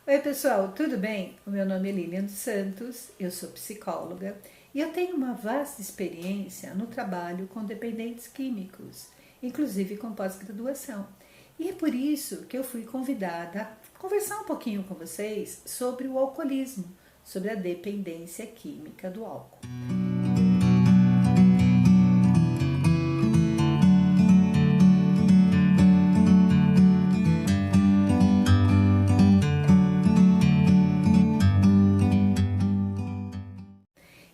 Oi pessoal, tudo bem? O meu nome é Lilian dos Santos, eu sou psicóloga e eu tenho uma vasta experiência no trabalho com dependentes químicos, inclusive com pós-graduação. E é por isso que eu fui convidada a conversar um pouquinho com vocês sobre o alcoolismo, sobre a dependência química do álcool.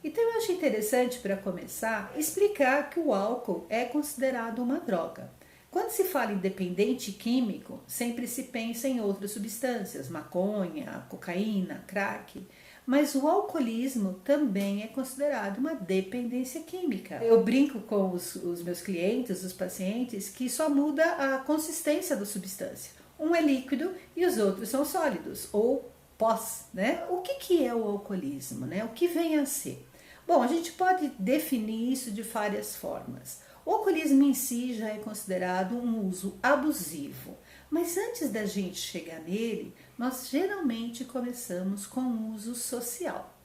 Então eu acho interessante, para começar, explicar que o álcool é considerado uma droga. Quando se fala em dependente químico, sempre se pensa em outras substâncias, maconha, cocaína, crack, mas o alcoolismo também é considerado uma dependência química. Eu brinco com os meus clientes, os pacientes, que só muda a consistência da substância. Um é líquido e os outros são sólidos, ou pós, né? O que é o alcoolismo, né? O que vem a ser? Bom, a gente pode definir isso de várias formas. O alcoolismo em si já é considerado um uso abusivo, mas antes da gente chegar nele, nós geralmente começamos com o uso social.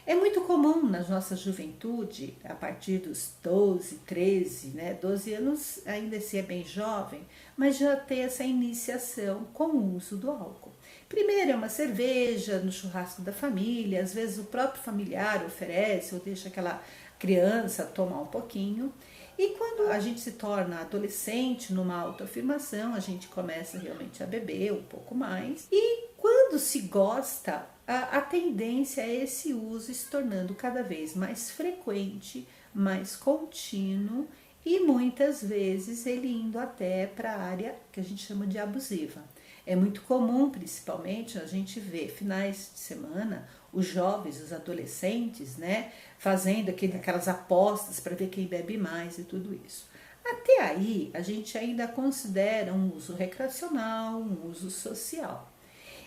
É muito comum na nossa juventude, a partir dos 12, 13, né? 12 anos ainda se é bem jovem, mas já ter essa iniciação com o uso do álcool. Primeiro é uma cerveja no churrasco da família, às vezes o próprio familiar oferece ou deixa aquela criança tomar um pouquinho. E quando a gente se torna adolescente numa autoafirmação, a gente começa realmente a beber um pouco mais. E quando se gosta, a tendência é esse uso se tornando cada vez mais frequente, mais contínuo e muitas vezes ele indo até para a área que a gente chama de abusiva. É muito comum, principalmente, a gente ver finais de semana os jovens, os adolescentes, né, fazendo aquelas apostas para ver quem bebe mais e tudo isso. Até aí, a gente ainda considera um uso recreacional, um uso social.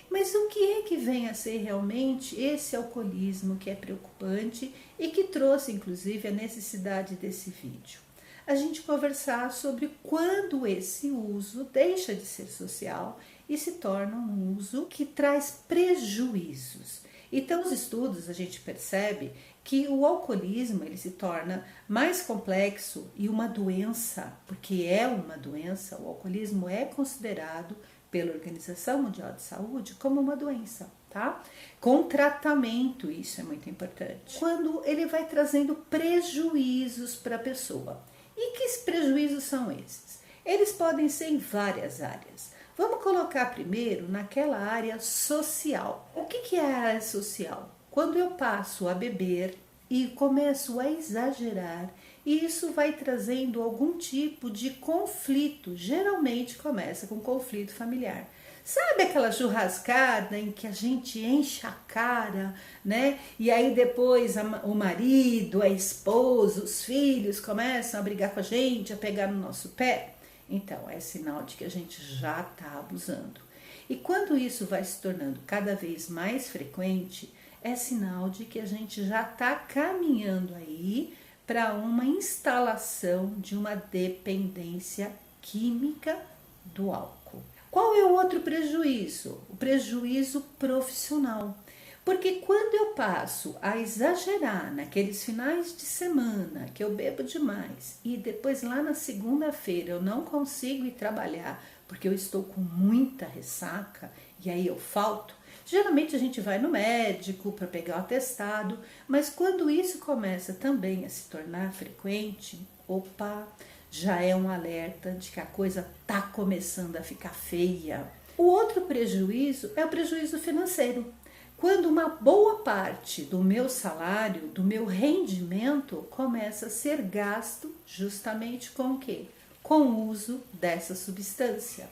Mas o que é que vem a ser realmente esse alcoolismo que é preocupante e que trouxe, inclusive, a necessidade desse vídeo? A gente conversar sobre quando esse uso deixa de ser social e se torna um uso que traz prejuízos. Então, os estudos, a gente percebe que o alcoolismo ele se torna mais complexo e uma doença, porque é uma doença, o alcoolismo é considerado pela Organização Mundial de Saúde como uma doença, tá? Com tratamento, isso é muito importante. Quando ele vai trazendo prejuízos para a pessoa. E que prejuízos são esses? Eles podem ser em várias áreas. Vamos colocar primeiro naquela área social. O que é a área social? Quando eu passo a beber e começo a exagerar, e isso vai trazendo algum tipo de conflito. Geralmente começa com conflito familiar. Sabe aquela churrascada em que a gente enche a cara, né? E aí depois o marido, a esposa, os filhos começam a brigar com a gente, a pegar no nosso pé? Então, é sinal de que a gente já está abusando. E quando isso vai se tornando cada vez mais frequente, é sinal de que a gente já está caminhando aí para uma instalação de uma dependência química do álcool. Qual é o outro prejuízo? O prejuízo profissional. Porque quando eu passo a exagerar naqueles finais de semana que eu bebo demais e depois lá na segunda-feira eu não consigo ir trabalhar porque eu estou com muita ressaca e aí eu falto, geralmente a gente vai no médico para pegar o atestado, mas quando isso começa também a se tornar frequente, opa, já é um alerta de que a coisa está começando a ficar feia. O outro prejuízo é o prejuízo financeiro. Quando uma boa parte do meu salário, do meu rendimento, começa a ser gasto justamente com o quê? Com o uso dessa substância.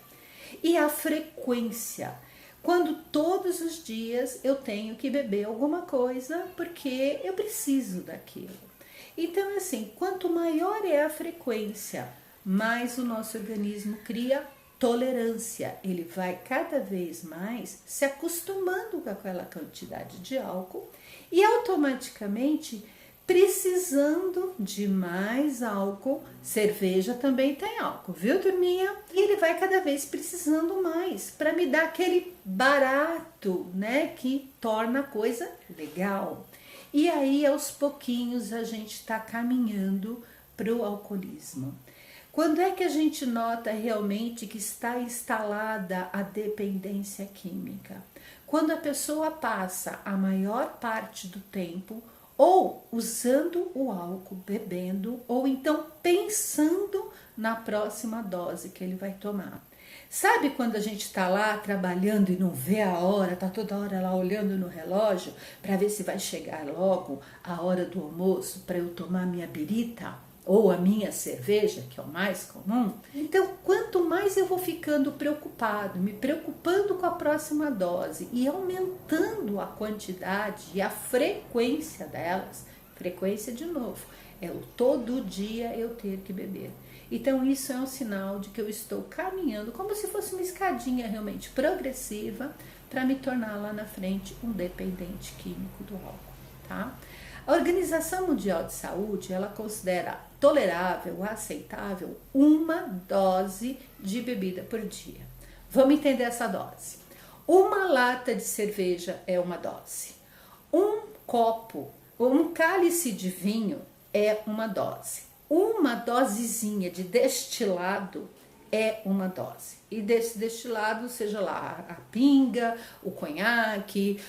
E a frequência. Quando todos os dias eu tenho que beber alguma coisa porque eu preciso daquilo. Então, assim, quanto maior é a frequência, mais o nosso organismo cria tolerância. Ele vai cada vez mais se acostumando com aquela quantidade de álcool e automaticamente precisando de mais álcool. Cerveja também tem álcool, viu, turminha? E ele vai cada vez precisando mais para me dar aquele barato, né, que torna a coisa legal. E aí, aos pouquinhos, a gente está caminhando para o alcoolismo. Quando é que a gente nota realmente que está instalada a dependência química? Quando a pessoa passa a maior parte do tempo ou usando o álcool, bebendo, ou então pensando na próxima dose que ele vai tomar. Sabe quando a gente está lá trabalhando e não vê a hora, tá toda hora lá olhando no relógio para ver se vai chegar logo a hora do almoço para eu tomar minha birita ou a minha cerveja, que é o mais comum? Então, quanto mais eu vou ficando preocupado, me preocupando com a próxima dose e aumentando a quantidade e a frequência delas, frequência de novo, é o todo dia eu ter que beber. Então isso é um sinal de que eu estou caminhando como se fosse uma escadinha realmente progressiva para me tornar lá na frente um dependente químico do álcool, tá? A Organização Mundial de Saúde, ela considera tolerável, aceitável, uma dose de bebida por dia. Vamos entender essa dose. Uma lata de cerveja é uma dose. Um copo, um cálice de vinho é uma dose. Uma dosezinha de destilado é uma dose. E desse destilado, seja lá a pinga, o conhaque,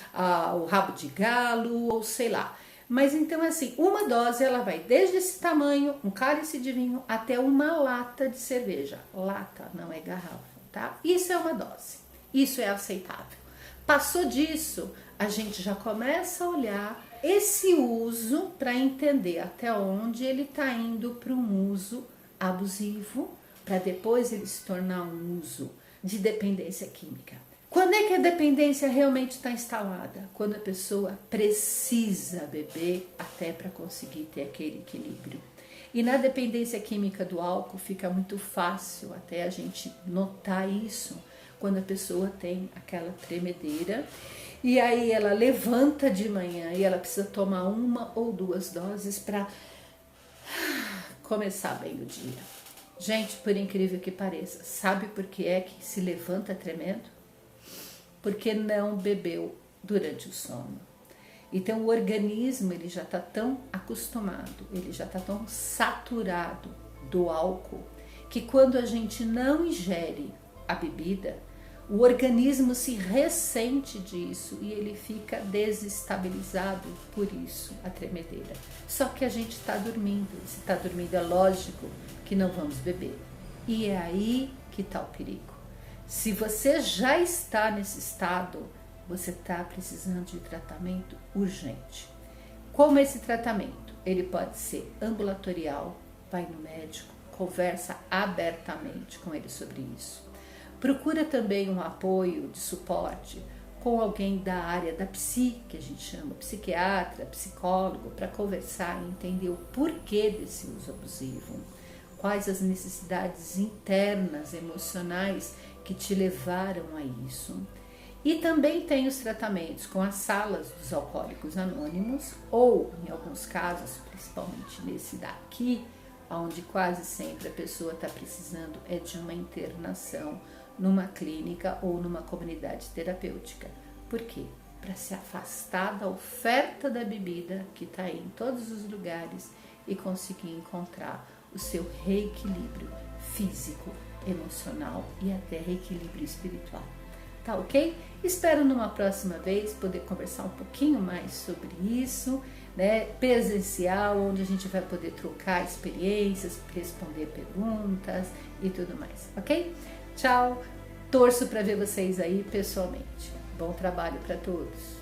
o rabo de galo, ou sei lá. Mas então assim, uma dose ela vai desde esse tamanho, um cálice de vinho, até uma lata de cerveja. Lata, não é garrafa, tá? Isso é uma dose. Isso é aceitável. Passou disso, a gente já começa a olhar esse uso para entender até onde ele está indo para um uso abusivo, para depois ele se tornar um uso de dependência química. Quando é que a dependência realmente está instalada? Quando a pessoa precisa beber até para conseguir ter aquele equilíbrio. E na dependência química do álcool fica muito fácil até a gente notar isso, quando a pessoa tem aquela tremedeira e aí ela levanta de manhã e ela precisa tomar uma ou duas doses para começar bem o dia. Gente, por incrível que pareça, sabe por que é que se levanta tremendo? Porque não bebeu durante o sono. Então o organismo ele já está tão acostumado, ele já está tão saturado do álcool, que quando a gente não ingere a bebida, o organismo se ressente disso e ele fica desestabilizado por isso, a tremedeira. Só que a gente está dormindo, se está dormindo é lógico que não vamos beber. E é aí que está o perigo. Se você já está nesse estado, você está precisando de tratamento urgente. Como esse tratamento? Ele pode ser ambulatorial, vai no médico, conversa abertamente com ele sobre isso. Procura também um apoio de suporte com alguém da área da psi, que a gente chama psiquiatra, psicólogo, para conversar e entender o porquê desse uso abusivo. Quais as necessidades internas, emocionais que te levaram a isso. E também tem os tratamentos com as salas dos alcoólicos anônimos ou, em alguns casos, principalmente nesse daqui, onde quase sempre a pessoa está precisando é de uma internação numa clínica ou numa comunidade terapêutica. Por quê? Para se afastar da oferta da bebida que está aí em todos os lugares e conseguir encontrar o seu reequilíbrio físico, emocional e até reequilíbrio espiritual. Tá ok? Espero numa próxima vez poder conversar um pouquinho mais sobre isso, né? Presencial, onde a gente vai poder trocar experiências, responder perguntas e tudo mais, ok? Tchau! Torço para ver vocês aí pessoalmente. Bom trabalho para todos!